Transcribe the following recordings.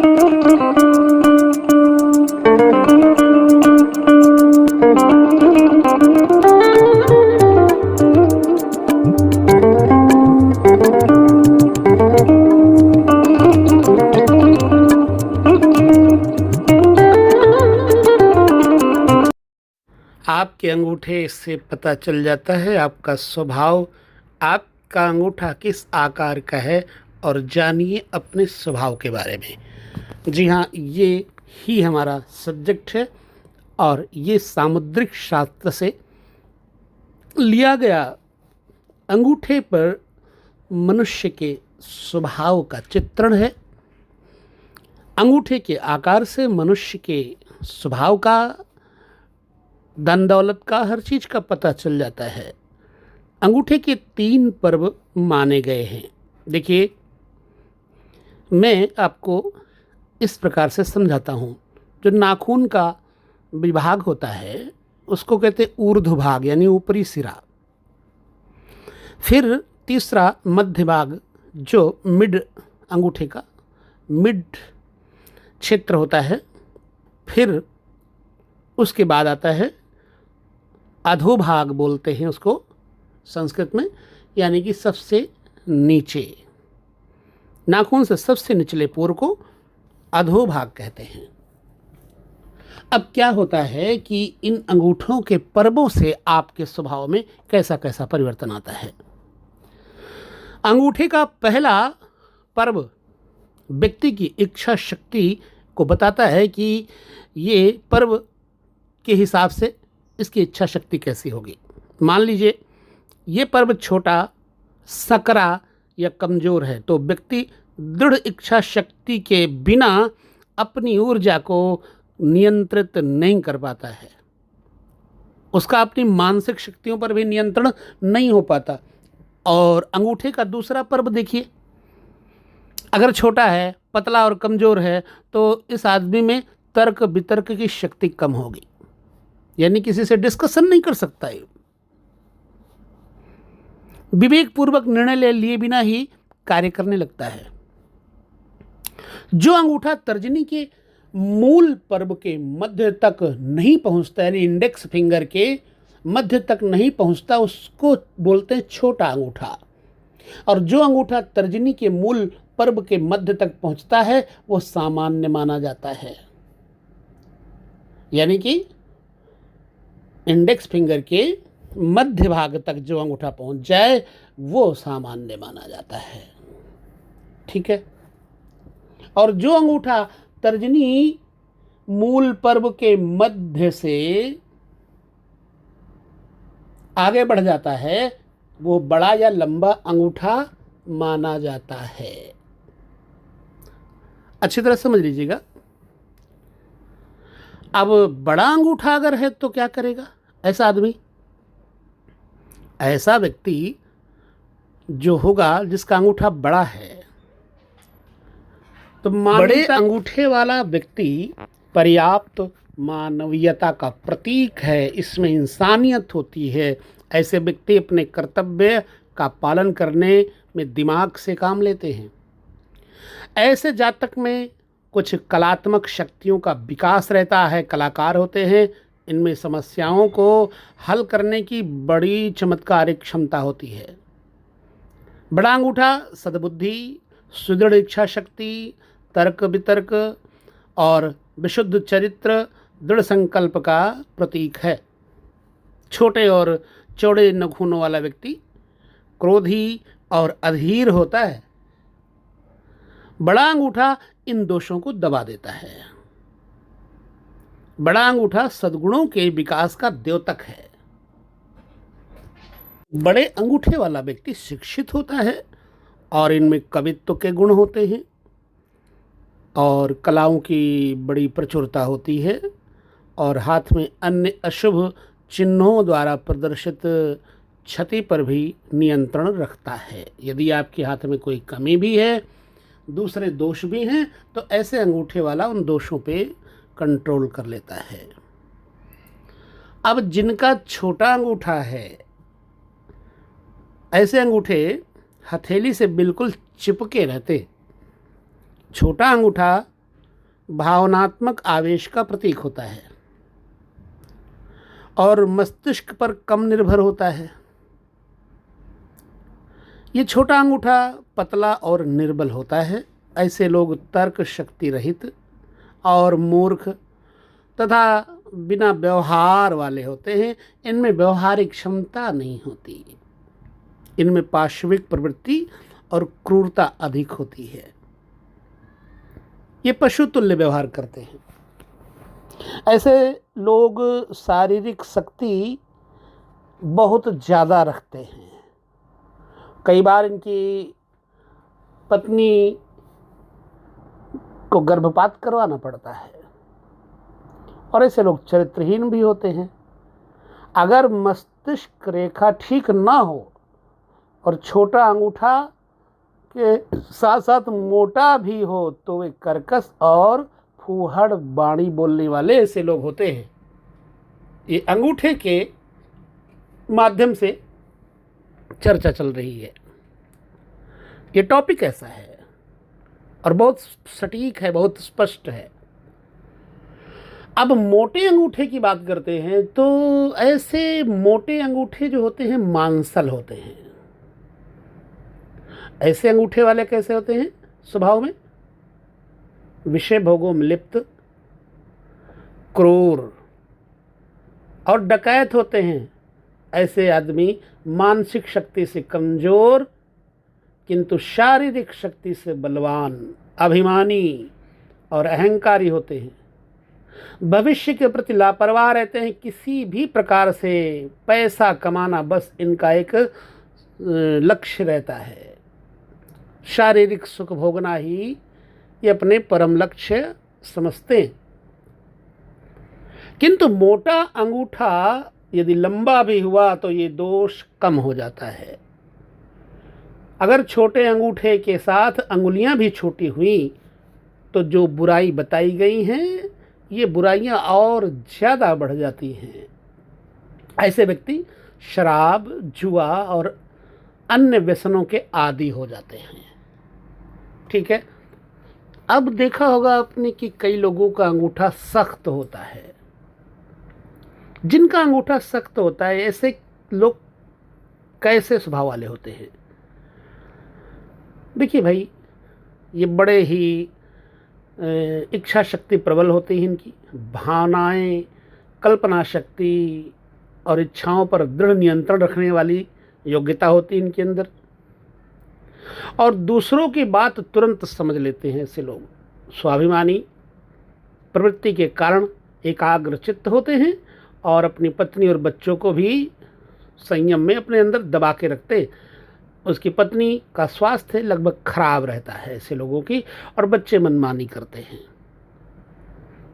आपके अंगूठे से पता चल जाता है आपका स्वभाव, आपका अंगूठा किस आकार का है। और जानिए अपने स्वभाव के बारे में। जी हाँ, ये ही हमारा सब्जेक्ट है और ये सामुद्रिक शास्त्र से लिया गया अंगूठे पर मनुष्य के स्वभाव का चित्रण है। अंगूठे के आकार से मनुष्य के स्वभाव का, धन दौलत का, हर चीज़ का पता चल जाता है। अंगूठे के 3 पर्व माने गए हैं। देखिए, मैं आपको इस प्रकार से समझाता हूँ। जो नाखून का विभाग होता है उसको कहते हैं ऊर्ध्व भाग, यानी ऊपरी सिरा। फिर तीसरा मध्य भाग, जो मिड, अंगूठे का मिड क्षेत्र होता है। फिर उसके बाद आता है अधोभाग, बोलते हैं उसको संस्कृत में, यानी कि सबसे नीचे, नाखून से सबसे निचले पोर को अधोभाग कहते हैं। अब क्या होता है कि इन अंगूठों के पर्वों से आपके स्वभाव में कैसा कैसा परिवर्तन आता है। अंगूठे का पहला पर्व व्यक्ति की इच्छा शक्ति को बताता है कि ये पर्व के हिसाब से इसकी इच्छा शक्ति कैसी होगी। मान लीजिए ये पर्व छोटा, सकरा या कमज़ोर है तो व्यक्ति दृढ़ इच्छा शक्ति के बिना अपनी ऊर्जा को नियंत्रित नहीं कर पाता है। उसका अपनी मानसिक शक्तियों पर भी नियंत्रण नहीं हो पाता। और अंगूठे का दूसरा पर्व देखिए, अगर छोटा है, पतला और कमज़ोर है तो इस आदमी में तर्क वितर्क की शक्ति कम होगी, यानी किसी से डिस्कशन नहीं कर सकता है। विवेक पूर्वक निर्णय ले लिए बिना ही कार्य करने लगता है। जो अंगूठा तर्जनी के मूल पर्व के मध्य तक नहीं पहुंचता, यानी इंडेक्स फिंगर के मध्य तक नहीं पहुंचता, उसको बोलते हैं छोटा अंगूठा। और जो अंगूठा तर्जनी के मूल पर्व के मध्य तक पहुंचता है वो सामान्य माना जाता है, यानी कि इंडेक्स फिंगर के मध्य भाग तक जो अंगूठा पहुंच जाए वो सामान्य माना जाता है। ठीक है। और जो अंगूठा तर्जनी मूल पर्व के मध्य से आगे बढ़ जाता है वो बड़ा या लंबा अंगूठा माना जाता है। अच्छी तरह समझ लीजिएगा। अब बड़ा अंगूठा अगर है तो क्या करेगा ऐसा आदमी? ऐसा व्यक्ति जो होगा जिसका अंगूठा बड़ा है, तो बड़े अंगूठे वाला व्यक्ति पर्याप्त मानवीयता का प्रतीक है, इसमें इंसानियत होती है। ऐसे व्यक्ति अपने कर्तव्य का पालन करने में दिमाग से काम लेते हैं। ऐसे जातक में कुछ कलात्मक शक्तियों का विकास रहता है, कलाकार होते हैं। इनमें समस्याओं को हल करने की बड़ी चमत्कारिक क्षमता होती है। बड़ा अंगूठा सद्बुद्धि, सुदृढ़ इच्छा शक्ति, तर्क वितर्क और विशुद्ध चरित्र, दृढ़ संकल्प का प्रतीक है। छोटे और चौड़े नखूनों वाला व्यक्ति क्रोधी और अधीर होता है। बड़ा अंगूठा इन दोषों को दबा देता है। बड़ा अंगूठा सद्गुणों के विकास का द्योतक है। बड़े अंगूठे वाला व्यक्ति शिक्षित होता है और इनमें कवित्व के गुण होते हैं और कलाओं की बड़ी प्रचुरता होती है और हाथ में अन्य अशुभ चिन्हों द्वारा प्रदर्शित क्षति पर भी नियंत्रण रखता है। यदि आपके हाथ में कोई कमी भी है, दूसरे दोष भी हैं, तो ऐसे अंगूठे वाला उन दोषों पे कंट्रोल कर लेता है। अब जिनका छोटा अंगूठा है, ऐसे अंगूठे हथेली से बिल्कुल चिपके रहते। छोटा अंगूठा भावनात्मक आवेश का प्रतीक होता है और मस्तिष्क पर कम निर्भर होता है। ये छोटा अंगूठा पतला और निर्बल होता है। ऐसे लोग तर्क शक्ति रहित और मूर्ख तथा बिना व्यवहार वाले होते हैं। इनमें व्यवहारिक क्षमता नहीं होती। इनमें पाशविक प्रवृत्ति और क्रूरता अधिक होती है। ये पशु तुल्य व्यवहार करते हैं। ऐसे लोग शारीरिक शक्ति बहुत ज़्यादा रखते हैं। कई बार इनकी पत्नी को गर्भपात करवाना पड़ता है और ऐसे लोग चरित्रहीन भी होते हैं। अगर मस्तिष्क रेखा ठीक ना हो और छोटा अंगूठा के साथ साथ मोटा भी हो तो वे कर्कश और फूहड़ वाणी बोलने वाले ऐसे लोग होते हैं। ये अंगूठे के माध्यम से चर्चा चल रही है। ये टॉपिक ऐसा है और बहुत सटीक है, बहुत स्पष्ट है। अब मोटे अंगूठे की बात करते हैं तो ऐसे मोटे अंगूठे जो होते हैं मांसल होते हैं। ऐसे अंगूठे वाले कैसे होते हैं स्वभाव में? विषय भोगों में लिप्त, क्रूर और डकैत होते हैं। ऐसे आदमी मानसिक शक्ति से कमजोर किंतु शारीरिक शक्ति से बलवान, अभिमानी और अहंकारी होते हैं। भविष्य के प्रति लापरवाह रहते हैं। किसी भी प्रकार से पैसा कमाना बस इनका एक लक्ष्य रहता है। शारीरिक सुख भोगना ही ये अपने परम लक्ष्य समझते हैं। किंतु मोटा अंगूठा यदि लंबा भी हुआ तो ये दोष कम हो जाता है। अगर छोटे अंगूठे के साथ अंगुलियां भी छोटी हुई तो जो बुराई बताई गई हैं ये बुराइयां और ज़्यादा बढ़ जाती हैं। ऐसे व्यक्ति शराब, जुआ और अन्य व्यसनों के आदी हो जाते हैं। ठीक है। अब देखा होगा आपने कि कई लोगों का अंगूठा सख्त होता है। जिनका अंगूठा सख्त होता है ऐसे लोग कैसे स्वभाव वाले होते हैं? देखिए भाई, ये बड़े ही इच्छा शक्ति प्रबल होती है इनकी। भावनाएं, कल्पना शक्ति और इच्छाओं पर दृढ़ नियंत्रण रखने वाली योग्यता होती है इनके अंदर और दूसरों की बात तुरंत समझ लेते हैं ऐसे लोग। स्वाभिमानी प्रवृत्ति के कारण एकाग्र चित्त होते हैं और अपनी पत्नी और बच्चों को भी संयम में अपने अंदर दबा के रखते। उसकी पत्नी का स्वास्थ्य लगभग खराब रहता है ऐसे लोगों की और बच्चे मनमानी करते हैं।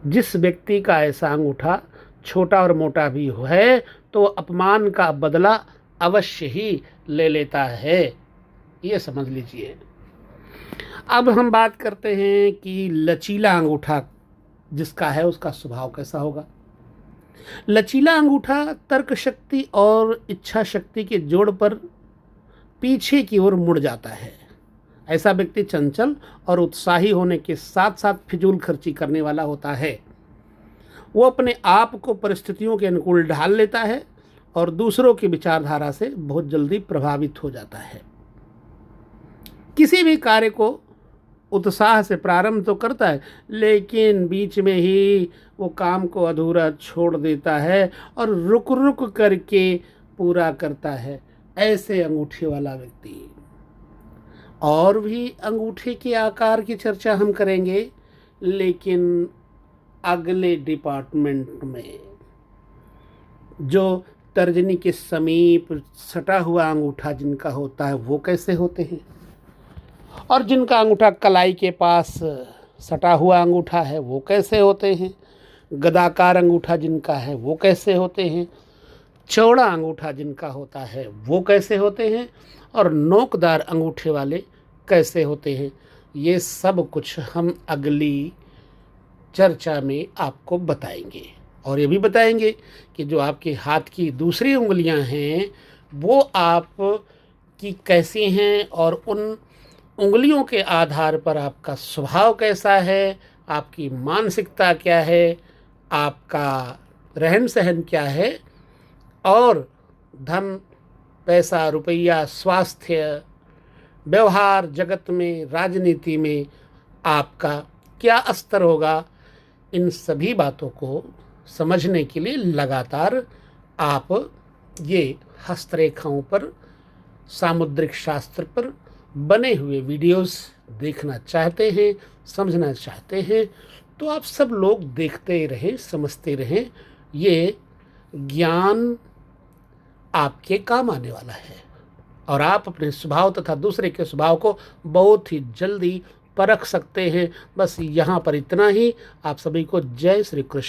जिस व्यक्ति का ऐसा अंगूठा छोटा और मोटा भी है तो अपमान का बदला अवश्य ही ले लेता है, ये समझ लीजिए। अब हम बात करते हैं कि लचीला अंगूठा जिसका है उसका स्वभाव कैसा होगा। लचीला अंगूठा तर्क शक्ति और इच्छा शक्ति के जोड़ पर पीछे की ओर मुड़ जाता है। ऐसा व्यक्ति चंचल और उत्साही होने के साथ साथ फिजूल खर्ची करने वाला होता है। वो अपने आप को परिस्थितियों के अनुकूल ढाल लेता है और दूसरों की विचारधारा से बहुत जल्दी प्रभावित हो जाता है। किसी भी कार्य को उत्साह से प्रारंभ तो करता है लेकिन बीच में ही वो काम को अधूरा छोड़ देता है और रुक रुक करके पूरा करता है। ऐसे अंगूठे वाला व्यक्ति। और भी अंगूठे के आकार की चर्चा हम करेंगे लेकिन अगले डिपार्टमेंट में। जो तर्जनी के समीप सटा हुआ अंगूठा जिनका होता है वो कैसे होते हैं और जिनका अंगूठा कलाई के पास सटा हुआ अंगूठा है वो कैसे होते हैं। गदाकार अंगूठा जिनका है वो कैसे होते हैं। चौड़ा अंगूठा जिनका होता है वो कैसे होते हैं और नोकदार अंगूठे वाले कैसे होते हैं। ये सब कुछ हम अगली चर्चा में आपको बताएंगे और ये भी बताएंगे कि जो आपके हाथ की दूसरी उंगलियां हैं वो आप की कैसी हैं और उन उंगलियों के आधार पर आपका स्वभाव कैसा है, आपकी मानसिकता क्या है, आपका रहन सहन क्या है, और धन, पैसा, रुपया, स्वास्थ्य, व्यवहार जगत में, राजनीति में आपका क्या स्तर होगा, इन सभी बातों को समझने के लिए लगातार आप ये हस्तरेखाओं पर, सामुद्रिक शास्त्र पर बने हुए वीडियोस देखना चाहते हैं, समझना चाहते हैं, तो आप सब लोग देखते रहें, समझते रहें। ये ज्ञान आपके काम आने वाला है और आप अपने स्वभाव तथा दूसरे के स्वभाव को बहुत ही जल्दी परख सकते हैं। बस यहाँ पर इतना ही। आप सभी को जय श्री कृष्ण।